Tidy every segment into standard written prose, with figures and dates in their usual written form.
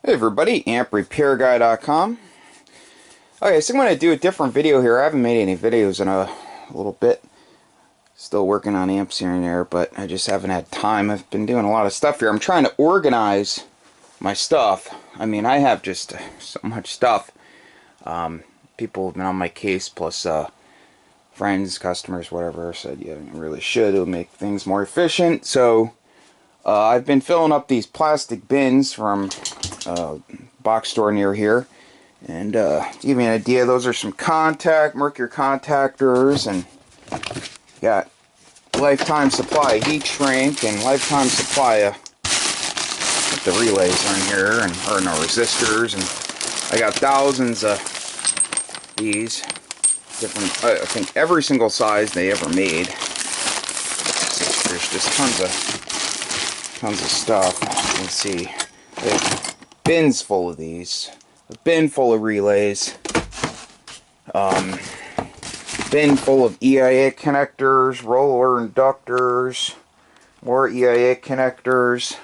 Hey everybody, amprepairguy.com. Okay, so I'm going to do a different video here. I haven't made any videos in a little bit. Still working on amps here and there, but I just haven't had time. I've been doing a lot of stuff here. I'm trying to organize my stuff. I mean, I have just so much stuff. People have been on my case, plus friends, customers, whatever, said you really should. It'll make things more efficient. So I've been filling up these plastic bins from box store near here, and to give you an idea, those are some mercury contactors, and got lifetime supply of heat shrink and lifetime supply of the relays are in here, and no resistors, and I got thousands of these different. I think every single size they ever made. There's just tons of stuff. You can see they have bins full of these, a bin full of relays, bin full of EIA connectors, roller inductors, more EIA connectors,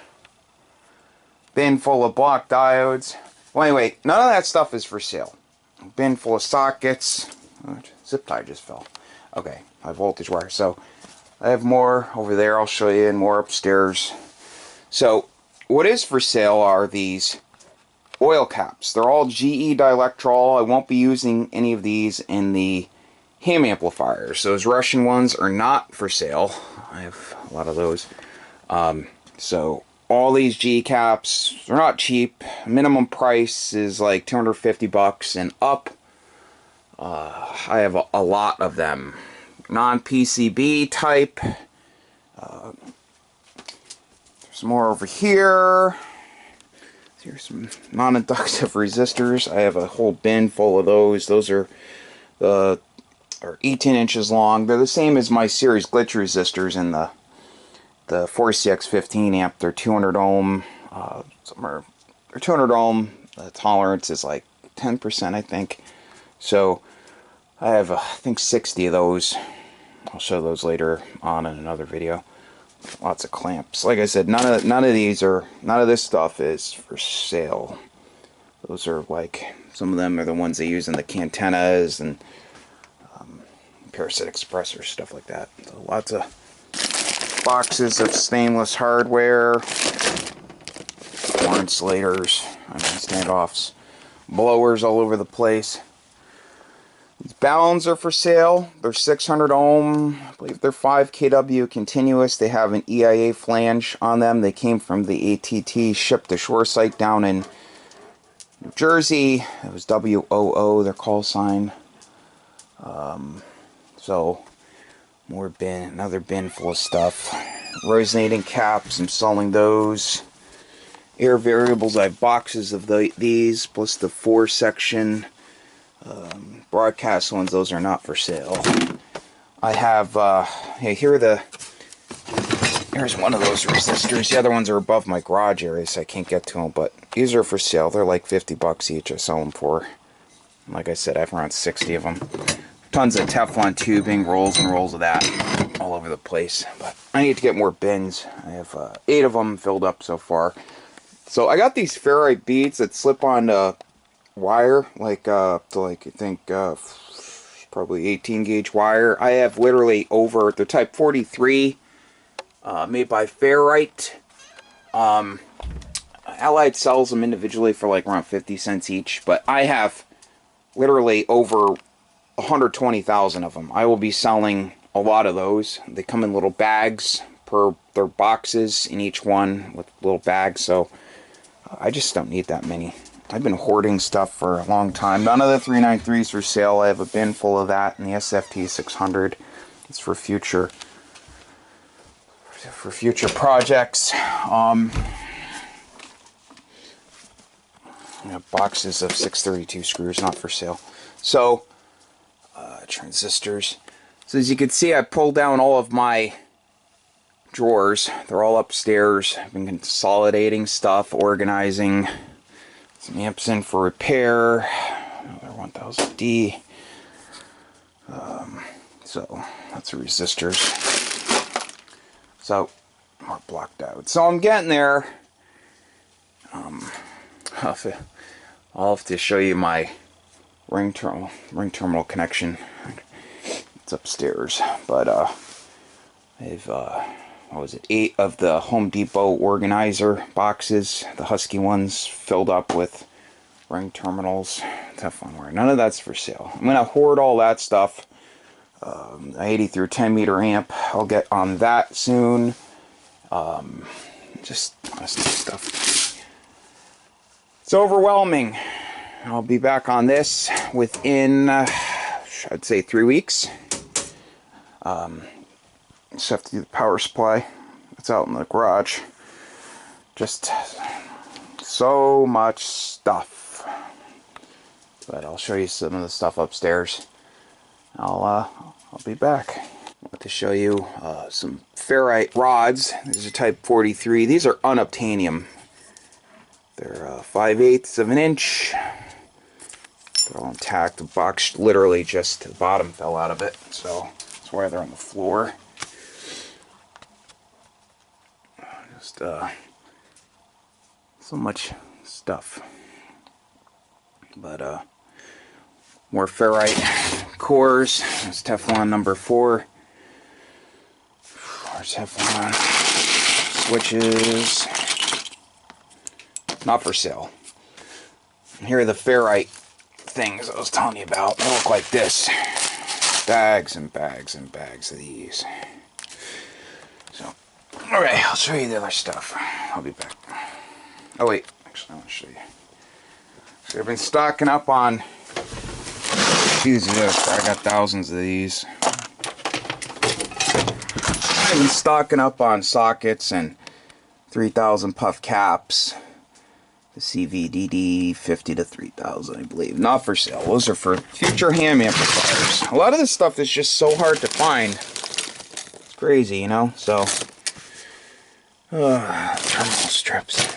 bin full of block diodes. Well, anyway, none of that stuff is for sale. A bin full of sockets. Oh, zip tie just fell. Okay, high voltage wire. So I have more over there. I'll show you, and more upstairs. So what is for sale are these oil caps. They're all GE dielectric. I won't be using any of these in the ham amplifiers. Those Russian ones are not for sale. I have a lot of those. So all these GE caps, they're not cheap. Minimum price is like 250 bucks and up. I have a lot of them. Non-PCB type. There's more over here. Here's some non-inductive resistors. I have a whole bin full of those. Those are 18 inches long. They're the same as my series glitch resistors in the 4CX15 amp. They're 200 ohm. They're 200 ohm. The tolerance is like 10%, I think. So I have, I think, 60 of those. I'll show those later on in another video. Lots of clamps. Like I said, none of this stuff is for sale. Those are like, some of them are the ones they use in the cantenas and parasitic suppressors, stuff like that. So lots of boxes of stainless hardware, more insulators, standoffs, blowers all over the place. These baluns are for sale. They're 600 ohm. I believe they're 5 kW continuous. They have an EIA flange on them. They came from the ATT, shipped to shore site down in New Jersey. It was WOO, their call sign. So more bin, another bin full of stuff. Resonating caps, I'm selling those. Air variables, I have boxes of these, plus the 4-section broadcast ones. Those are not for sale. I have, here's one of those resistors. The other ones are above my garage area, so I can't get to them, but these are for sale. They're like 50 bucks each. I sell them for. Like I said, I have around 60 of them. Tons of Teflon tubing, rolls and rolls of that all over the place. But I need to get more bins. I have 8 of them filled up so far. So I got these ferrite beads that slip on wire, like up to, like, I think probably 18 gauge wire. I have literally over the type 43 made by Ferrite. Allied sells them individually for like around 50 cents each, but I have literally over 120,000 of them. I will be selling a lot of those. They come in little bags per their boxes in each one with little bags, so I just don't need that many. I've been hoarding stuff for a long time. None of the 393s for sale. I have a bin full of that, and the SFT 600. It's for future projects. Boxes of 632 screws, not for sale. So transistors. So as you can see, I pulled down all of my drawers. They're all upstairs. I've been consolidating stuff, organizing. Some amps in for repair. Another 1000D. So that's resistors. So more block diodes. So I'm getting there. I'll have to show you my ring terminal connection. It's upstairs, but I've what was it, 8 of the Home Depot organizer boxes, the Husky ones, filled up with ring terminals, Teflon wire. None of that's for sale. I'm gonna hoard all that stuff. 80 through 10 meter amp. I'll get on that soon. Just honestly stuff. It's overwhelming. I'll be back on this within, I'd say 3 weeks. Just have to do the power supply. It's out in the garage. Just so much stuff. But I'll show you some of the stuff upstairs. I'll be back. I want to show you some ferrite rods. These are type 43. These are unobtainium. They're 5/8 of an inch. They're all intact. The box literally just the bottom fell out of it, so that's why they're on the floor. Just so much stuff. But more ferrite cores. There's Teflon number 4. More Teflon switches. Not for sale. And here are the ferrite things I was telling you about. They look like this. Bags and bags and bags of these. So, alright, I'll show you the other stuff. I'll be back. Oh wait, actually I want to show you. So I've been stocking up on these. I got thousands of these. I've been stocking up on sockets and 3000 puff caps. The CVDD 50 to 3000, I believe. Not for sale. Those are for future ham amplifiers. A lot of this stuff is just so hard to find. It's crazy, you know? So, terminal strips.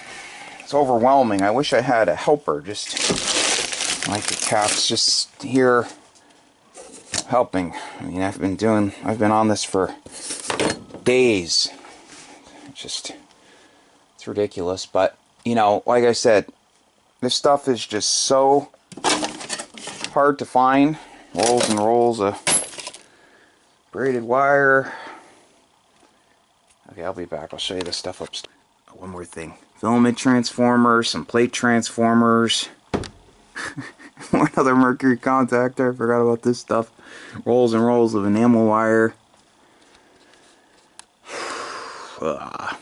It's overwhelming. I wish I had a helper, just like the caps, just here helping. I mean, I've been on this for days. It's ridiculous, but you know, like I said, this stuff is just so hard to find. Rolls and rolls of braided wire. Okay, I'll be back. I'll show you the stuff upstairs. One more thing. Filament transformers, some plate transformers. One other mercury contactor. I forgot about this stuff. Rolls and rolls of enamel wire. Yeah.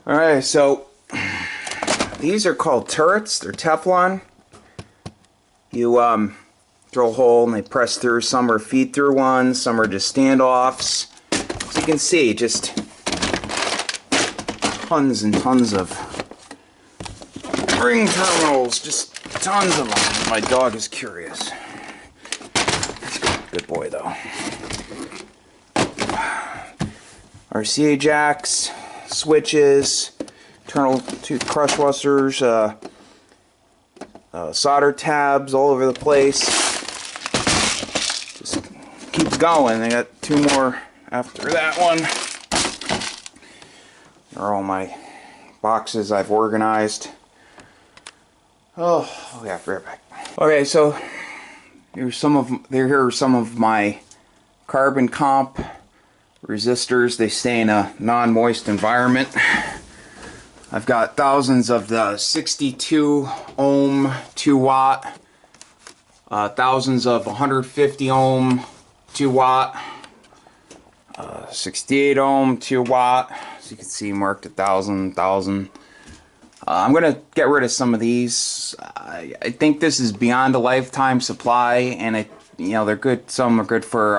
Alright, so these are called turrets. They're Teflon. You drill a hole and they press through. Some are feed through ones, some are just standoffs. So you can see just tons and tons of ring terminals, just tons of them. My dog is curious. Good boy though. RCA jacks, switches, internal tooth crush washers, solder tabs all over the place. Just keep going. I got 2 more after that one. There are all my boxes I've organized. Oh yeah, right back. Okay, so here are some of my carbon comp resistors. They stay in a non-moist environment. I've got thousands of the 62 ohm 2 watt, thousands of 150 ohm 2 watt, 68 ohm 2 watt. As you can see, marked 1,000. I'm gonna get rid of some of these. I think this is beyond a lifetime supply, and you know, they're good. Some are good for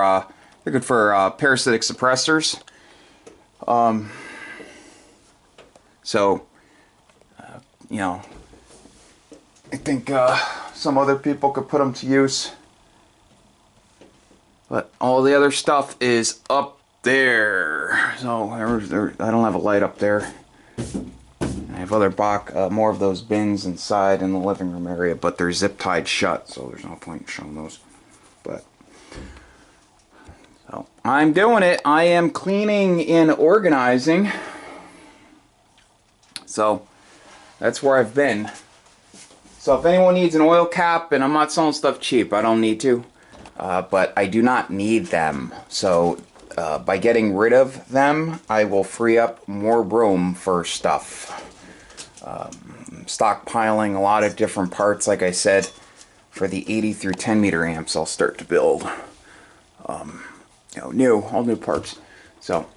parasitic suppressors. So you know, I think some other people could put them to use, but all the other stuff is up there. So I don't have a light up there. I have other more of those bins inside in the living room area, but they're zip tied shut, so there's no point in showing those. But so I'm doing it. I am cleaning and organizing. So that's where I've been. So if anyone needs an oil cap, and I'm not selling stuff cheap, I don't need to, but I do not need them. So by getting rid of them, I will free up more room for stuff. Stockpiling a lot of different parts, like I said, for the 80 through 10 meter amps I'll start to build. All new parts. So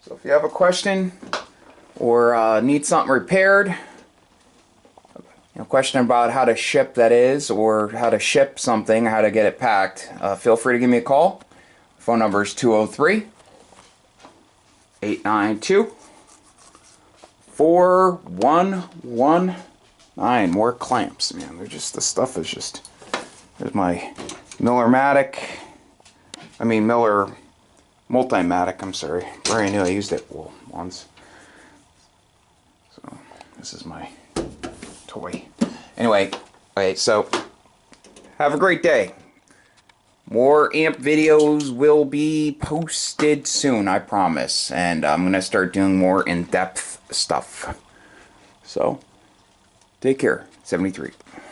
if you have a question or need something repaired, question about how to ship, that is, or how to ship something, how to get it packed, feel free to give me a call. Phone number is 203-892-4119. More clamps, man. They're just, the stuff is just, there's my Miller Multimatic, I'm sorry. Very new, I used it once. So, this is my toy. Anyway, okay, so have a great day. More amp videos will be posted soon, I promise. And I'm going to start doing more in-depth stuff. So, take care. 73.